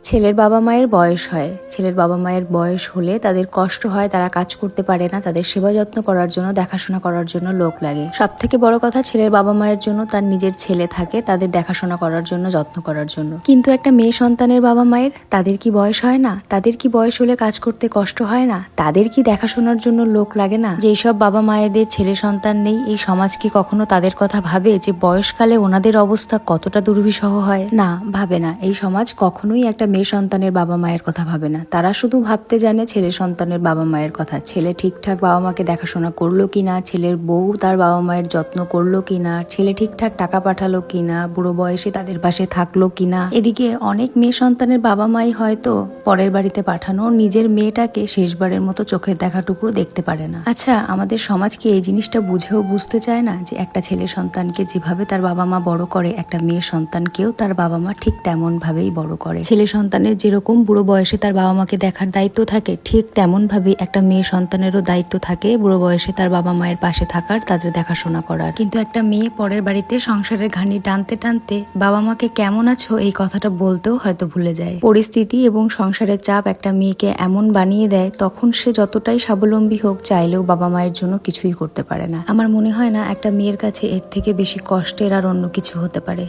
ছেলের বাবা মায়ের বয়স হয়, ছেলের বাবা মায়ের বয়স হলে তাদের কষ্ট হয়, তারা কাজ করতে পারে না, তাদের সেবা যত্ন করার জন্য, দেখাশোনা করার জন্য লোক লাগে। সব থেকে বড় কথা, ছেলের বাবা মায়ের জন্য তার নিজের ছেলে থাকে, তাদের দেখাশোনা করার জন্য, যত্ন করার জন্য। কিন্তু একটা মেয়ে সন্তানের বাবা মায়ের, তাদের কি বয়স হয় না? তাদের কি বয়স হলে কাজ করতে কষ্ট হয় না? তাদের কি দেখাশোনার জন্য লোক লাগে না? যেই সব বাবা মায়েদের ছেলে সন্তান নেই, এই সমাজ কি কখনো তাদের কথা ভাবে যে বয়সকালে ওনাদের অবস্থা কতটা দুর্বিষহ হয়? না, ভাবে না। এই সমাজ কখনোই একটা মেয়ে সন্তানের বাবা মায়ের কথা ভাবে না। তারা শুধু ভাবতে জানে ছেলে সন্তানের বাবা মায়ের কথা। ছেলে ঠিকঠাক বাবা মাকে দেখাশোনা করলো কিনা, ছেলের বউ তার বাবা মায়ের যত্ন করলো কিনা, ছেলে ঠিকঠাক টাকা পাঠালো কিনা, বুড়ো বয়সে তাদের পাশে থাকলো কিনা। এদিকে অনেক মেয়ে সন্তানের বাবা মাই হয়তো পরের বাড়িতে পাঠানো নিজের মেয়েটাকে শেষবারের মতো চোখের দেখাটুকু দেখতে পারে না। আচ্ছা, আমাদের সমাজ কি এই জিনিসটা বুঝেও বুঝতে চায় না যে একটা ছেলে সন্তানকে যেভাবে তার বাবা মা বড় করে, একটা মেয়ে সন্তানকেও তার বাবা মা ঠিক তেমন ভাবেই বড় করে। ছেলে সন্তানের যেরকম বুড়ো বয়সে তার বাবা মাকে দেখার দায়িত্ব থাকে, ঠিক তেমন ভাবে একটা মেয়ে সন্তানেরও দায়িত্ব থাকে বুড়ো বয়সে তার বাবা মায়ের পাশে থাকার, তাদের দেখাশোনা করার। কিন্তু একটা মেয়ে পরের বাড়িতে সংসারের ঘানি টানতে টানতে বাবা মাকে কেমন আছো এই কথাটা বলতেও হয়তো ভুলে যায়। পরিস্থিতি এবং সংসারের চাপ একটা মেয়েকে এমন বানিয়ে দেয়, তখন সে যতটাই স্বাবলম্বী হোক, চাইলেও বাবা মায়ের জন্য কিছুই করতে পারে না। আমার মনে হয় না একটা মেয়ের কাছে এর থেকে বেশি কষ্টের আর অন্য কিছু হতে পারে।